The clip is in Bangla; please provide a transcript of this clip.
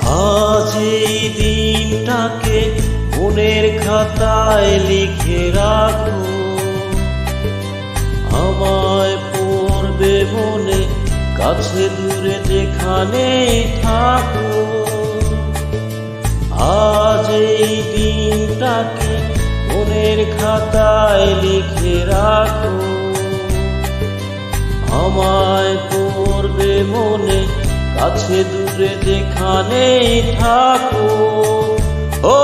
আজ এই দিনটাকে মনের খাতায় লিখে রাখো, আমায় পড়বে মনে কাছে দূরে যেখানে থাকো। আজ এই দিনটাকে মনের খাতায় লিখে রাখো, আমায় পড়বে মনে কাছে দূরে যেখানে থাকো। ও